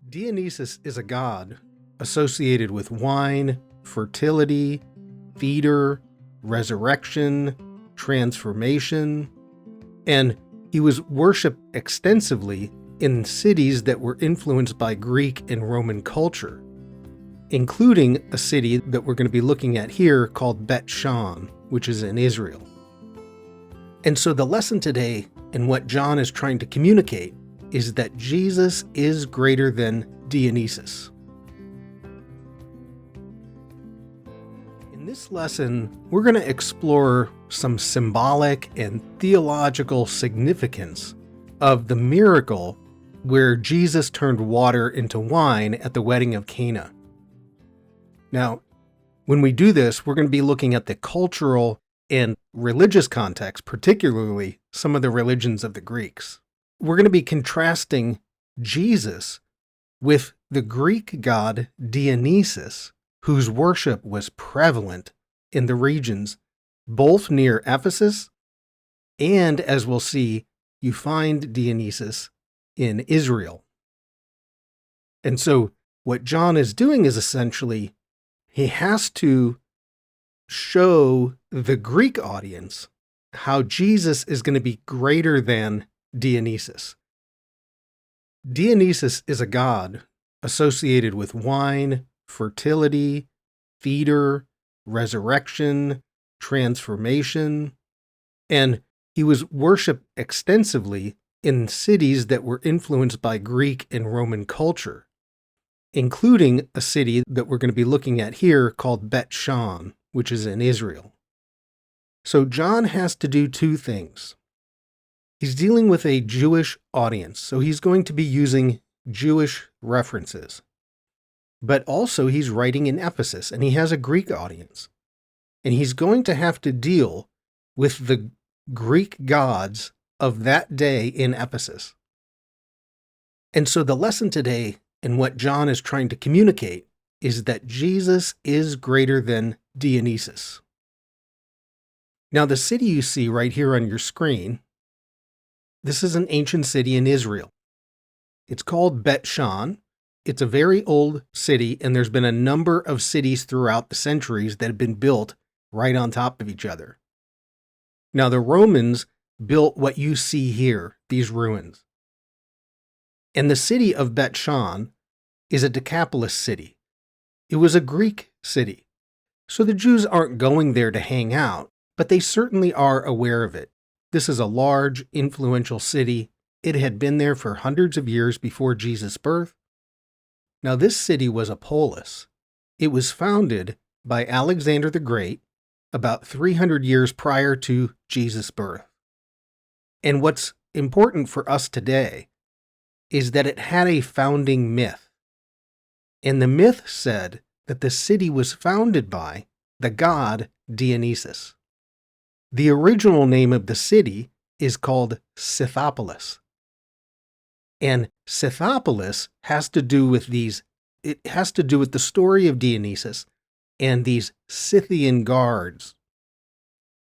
Dionysus is a god associated with wine, fertility, theater, resurrection, transformation, and he was worshipped extensively in cities that were influenced by Greek and Roman culture, including a city that we're going to be looking at here called Bet Shan, which is in Israel. And so the lesson today, and what John is trying to communicate, is that Jesus is greater than Dionysus. In this lesson, we're going to explore some symbolic and theological significance of the miracle where Jesus turned water into wine at the wedding of Cana. Now, when we do this, we're going to be looking at the cultural and religious context, particularly some of the religions of the Greeks. We're going to be contrasting Jesus with the Greek god Dionysus, whose worship was prevalent in the regions both near Ephesus, and as we'll see, you find Dionysus in Israel. And so what John is doing is essentially, he has to show the Greek audience how Jesus is going to be greater than Dionysus. Dionysus is a god associated with wine, fertility, theater, resurrection, transformation, and he was worshipped extensively in cities that were influenced by Greek and Roman culture, including a city that we're going to be looking at here called Bet Shan, which is in Israel. So John has to do two things. He's dealing with a Jewish audience, so he's going to be using Jewish references. But also he's writing in Ephesus, and he has a Greek audience. And he's going to have to deal with the Greek gods of that day in Ephesus. And so the lesson today, and what John is trying to communicate, is that Jesus is greater than Dionysus. Now, the city you see right here on your screen, this is an ancient city in Israel. It's called Bet Shan. It's a very old city, and there's been a number of cities throughout the centuries that have been built right on top of each other. Now, the Romans built what you see here, these ruins. And the city of Bet Shan is a Decapolis city. It was a Greek city. So the Jews aren't going there to hang out, but they certainly are aware of it. This is a large, influential city. It had been there for hundreds of years before Jesus' birth. Now, this city was a polis. It was founded by Alexander the Great about 300 years prior to Jesus' birth. And what's important for us today is that it had a founding myth. And the myth said that the city was founded by the god Dionysus. The original name of the city is called Scythopolis. And Scythopolis has to do with it has to do with the story of Dionysus and these Scythian guards.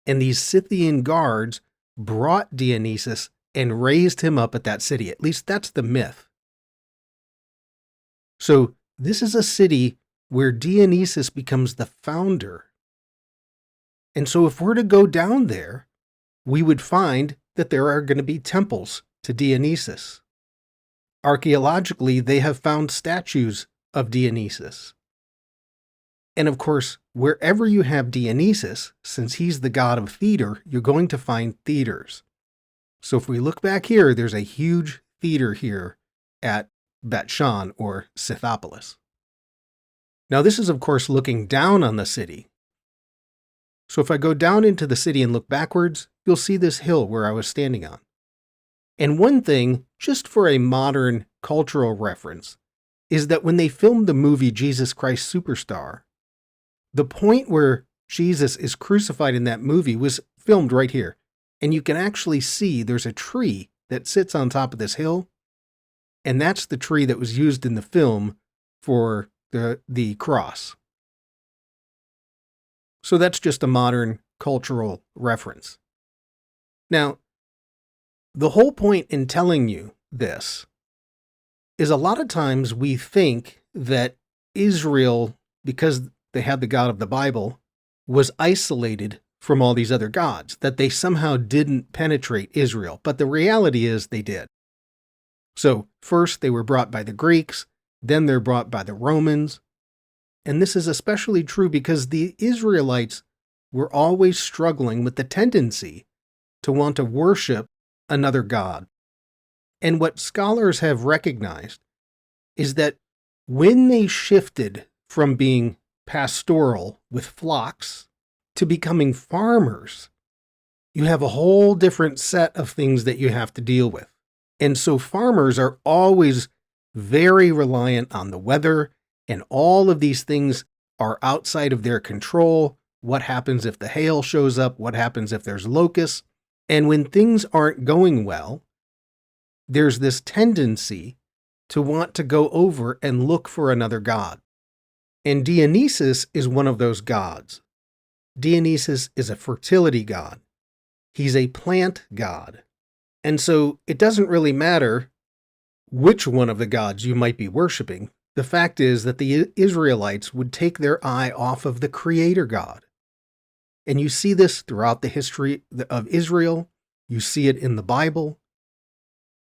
And these Scythian guards brought Dionysus and raised him up at that city. At least that's the myth. So this is a city where Dionysus becomes the founder. And so if we're to go down there, we would find that there are going to be temples to Dionysus. Archaeologically, they have found statues of Dionysus. And of course, wherever you have Dionysus, since he's the god of theater, you're going to find theaters. So if we look back here, there's a huge theater here at Bet Shan or Scythopolis. Now this is of course looking down on the city. So if I go down into the city and look backwards, you'll see this hill where I was standing on. And one thing, just for a modern cultural reference, is that when they filmed the movie Jesus Christ Superstar, the point where Jesus is crucified in that movie was filmed right here. And you can actually see there's a tree that sits on top of this hill. And that's the tree that was used in the film for the cross. So that's just a modern cultural reference. Now, the whole point in telling you this is a lot of times we think that Israel, because they had the God of the Bible, was isolated from all these other gods, that they somehow didn't penetrate Israel. But the reality is they did. So first they were brought by the Greeks, then they're brought by the Romans. And this is especially true because the Israelites were always struggling with the tendency to want to worship another god. And what scholars have recognized is that when they shifted from being pastoral with flocks to becoming farmers, you have a whole different set of things that you have to deal with. And so farmers are always very reliant on the weather, and all of these things are outside of their control. What happens if the hail shows up? What happens if there's locusts? And when things aren't going well, there's this tendency to want to go over and look for another god. And Dionysus is one of those gods. Dionysus is a fertility god. He's a plant god. And so it doesn't really matter which one of the gods you might be worshiping. The fact is that the Israelites would take their eye off of the creator God. And you see this throughout the history of Israel. You see it in the Bible.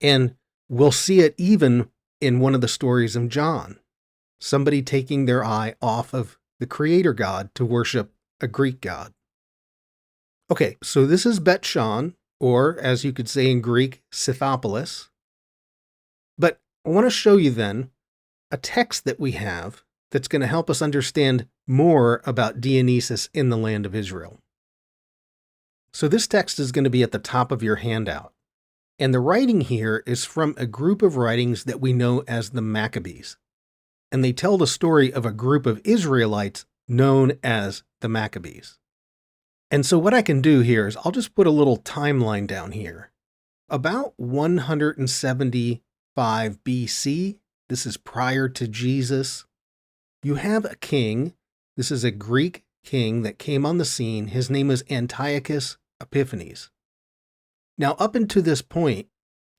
And we'll see it even in one of the stories of John. Somebody taking their eye off of the creator God to worship a Greek god. Okay, so this is Bet Shan, or as you could say in Greek, Scythopolis. But I want to show you then a text that we have that's going to help us understand more about Dionysus in the land of Israel. So this text is going to be at the top of your handout. And the writing here is from a group of writings that we know as the Maccabees. And they tell the story of a group of Israelites known as the Maccabees. And so what I can do here is I'll just put a little timeline down here. About 175 BC, this is prior to Jesus, you have a king. This is a Greek king that came on the scene. His name is Antiochus Epiphanes. Now, up until this point,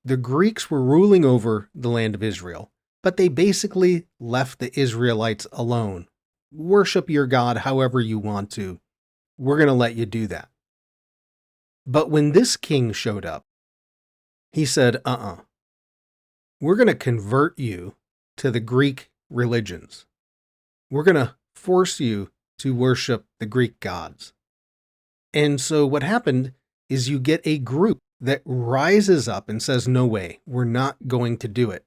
the Greeks were ruling over the land of Israel, but they basically left the Israelites alone. Worship your God however you want to. We're going to let you do that. But when this king showed up, he said, we're going to convert you to the Greek religions. We're going to force you to worship the Greek gods. And so what happened is you get a group that rises up and says, no way, we're not going to do it.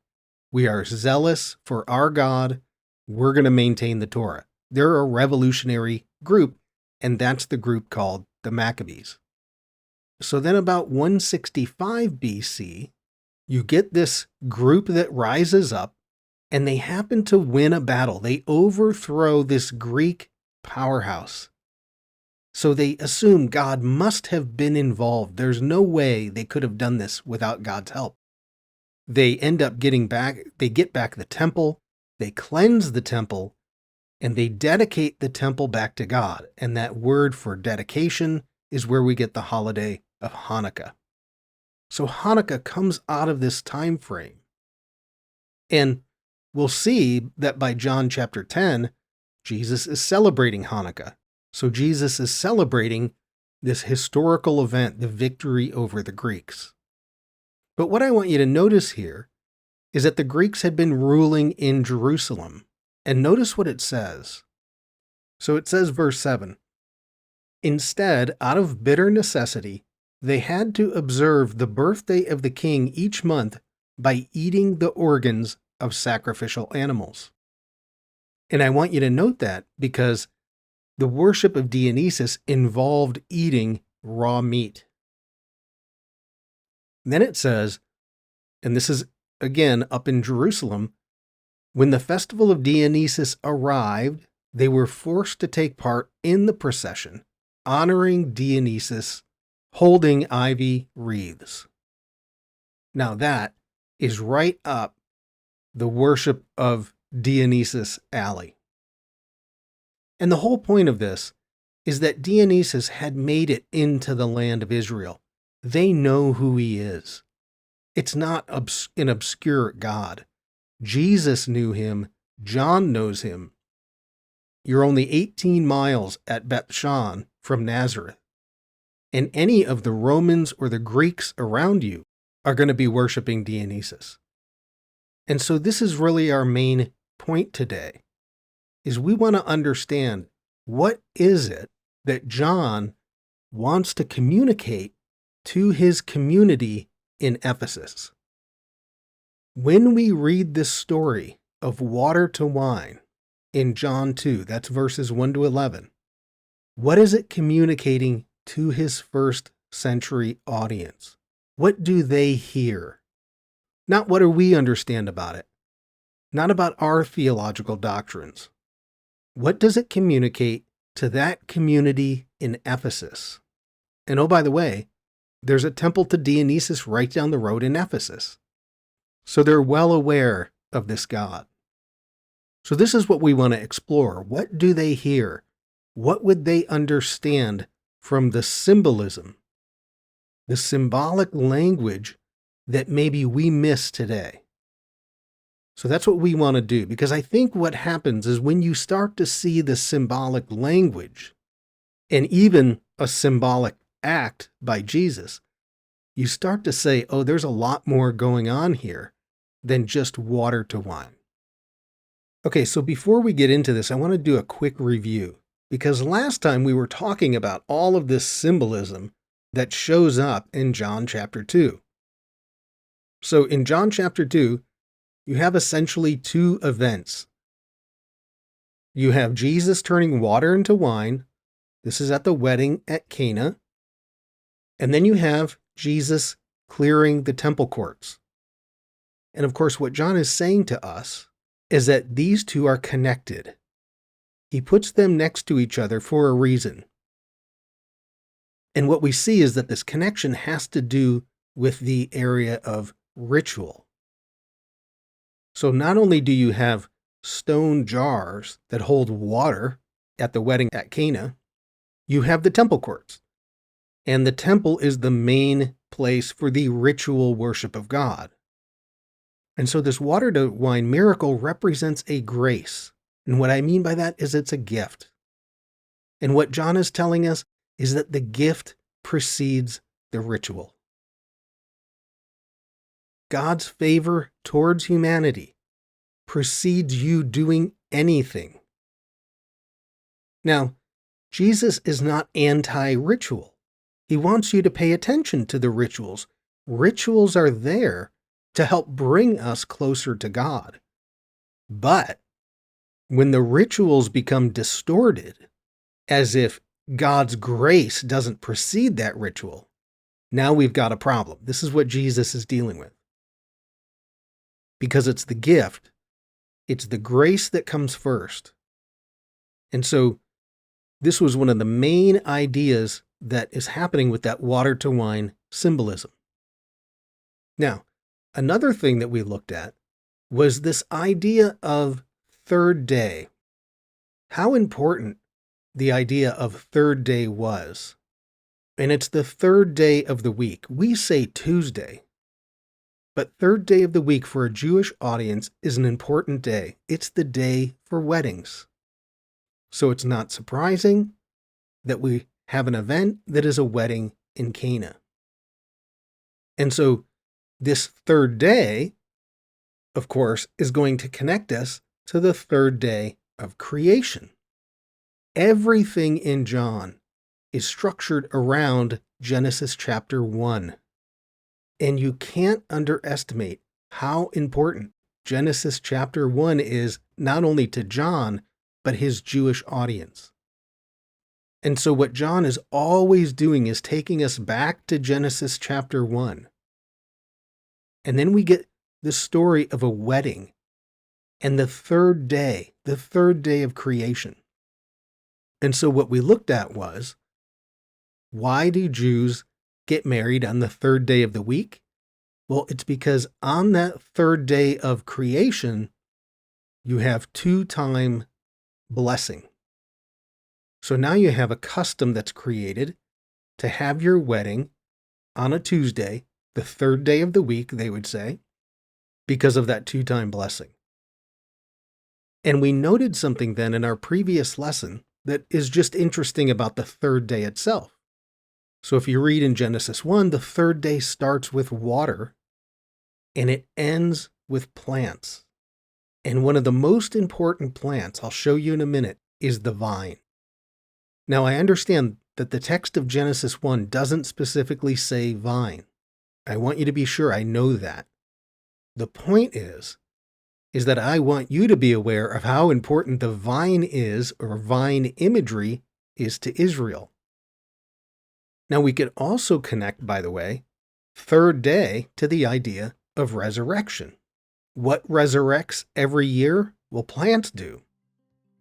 We are zealous for our God. We're going to maintain the Torah. They're a revolutionary group, and that's the group called the Maccabees. So then about 165 BC, you get this group that rises up, and they happen to win a battle. They overthrow this Greek powerhouse. So they assume God must have been involved. There's no way they could have done this without God's help. They end up getting back the temple, they cleanse the temple, and they dedicate the temple back to God. And that word for dedication is where we get the holiday of Hanukkah. So Hanukkah comes out of this time frame. And we'll see that by John chapter 10, Jesus is celebrating Hanukkah. So Jesus is celebrating this historical event, the victory over the Greeks. But what I want you to notice here is that the Greeks had been ruling in Jerusalem. And notice what it says. So it says, verse 7, instead, out of bitter necessity, they had to observe the birthday of the king each month by eating the organs of sacrificial animals. And I want you to note that because the worship of Dionysus involved eating raw meat. Then it says, and this is again up in Jerusalem, when the festival of Dionysus arrived, they were forced to take part in the procession, honoring Dionysus, holding ivy wreaths. Now that is right up the worship of Dionysus alley. And the whole point of this is that Dionysus had made it into the land of Israel. They know who he is. It's not an obscure god. Jesus knew him. John knows him. You're only 18 miles at Bethshan from Nazareth. And any of the Romans or the Greeks around you are going to be worshiping Dionysus. And so this is really our main point today, is we want to understand what is it that John wants to communicate to his community in Ephesus. When we read this story of water to wine in John 2, that's verses 1 to 11, what is it communicating to his first century audience? What do they hear? Not what do we understand about it, not about our theological doctrines. What does it communicate to that community in Ephesus? And oh, by the way, there's a temple to Dionysus right down the road in Ephesus. So they're well aware of this god. So this is what we want to explore. What do they hear? What would they understand from the symbolism, the symbolic language that maybe we miss today? So that's what we want to do, because I think what happens is when you start to see the symbolic language and even a symbolic act by Jesus, you start to say, oh, there's a lot more going on here than just water to wine. Okay, so before we get into this, I want to do a quick review, because last time we were talking about all of this symbolism that shows up in John chapter 2. So in John chapter 2, you have essentially two events. You have Jesus turning water into wine. This is at the wedding at Cana. And then you have Jesus clearing the temple courts. And of course, what John is saying to us is that these two are connected. He puts them next to each other for a reason. And what we see is that this connection has to do with the area of ritual. So not only do you have stone jars that hold water at the wedding at Cana, you have the temple courts. And the temple is the main place for the ritual worship of God. And so this water to wine miracle represents a grace. And what I mean by that is it's a gift. And what John is telling us is that the gift precedes the ritual. God's favor towards humanity precedes you doing anything. Now, Jesus is not anti-ritual. He wants you to pay attention to the rituals. Rituals are there to help bring us closer to God. But when the rituals become distorted, as if God's grace doesn't precede that ritual, now we've got a problem. This is what Jesus is dealing with. Because it's the gift, it's the grace that comes first. And so this was one of the main ideas that is happening with that water to wine symbolism. Now, another thing that we looked at was this idea of third day. How important the idea of third day was. And it's the third day of the week. We say Tuesday, but third day of the week for a Jewish audience is an important day. It's the day for weddings. So it's not surprising that we have an event that is a wedding in Cana. And so this third day, of course, is going to connect us to the third day of creation. Everything in John is structured around Genesis chapter 1. And you can't underestimate how important Genesis chapter 1 is not only to John, but his Jewish audience. And so what John is always doing is taking us back to Genesis chapter 1. And then we get the story of a wedding and the third day of creation. And so what we looked at was, why do Jews get married on the third day of the week? Well, it's because on that third day of creation, you have two-time blessing. So now you have a custom that's created to have your wedding on a Tuesday, the third day of the week, they would say. because of that 2-time blessing. And we noted something then in our previous lesson that is just interesting about the third day itself. So if you read in Genesis 1, the third day starts with water and it ends with plants. And one of the most important plants, I'll show you in a minute, is the vine. Now, I understand that the text of Genesis 1 doesn't specifically say vine. I want you to be sure I know that. The point is that I want you to be aware of how important the vine is, or vine imagery is, to Israel. Now, we could also connect, by the way, third day to the idea of resurrection. What resurrects every year? Well, plants do.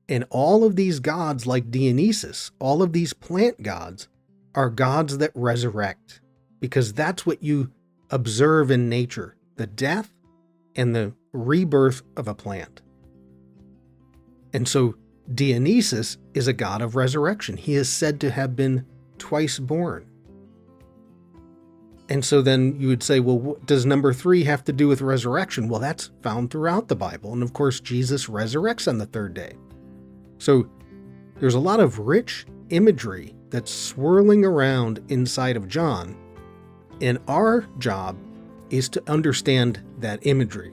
And all of these gods, like Dionysus, all of these plant gods, are gods that resurrect, because that's what you observe in nature, the death and the rebirth of a plant. And so Dionysus is a god of resurrection. He is said to have been twice born. And so then you would say, well, what does number 3 have to do with resurrection? Well, that's found throughout the Bible. And of course, Jesus resurrects on the third day. So there's a lot of rich imagery that's swirling around inside of John. And our job is to understand that imagery.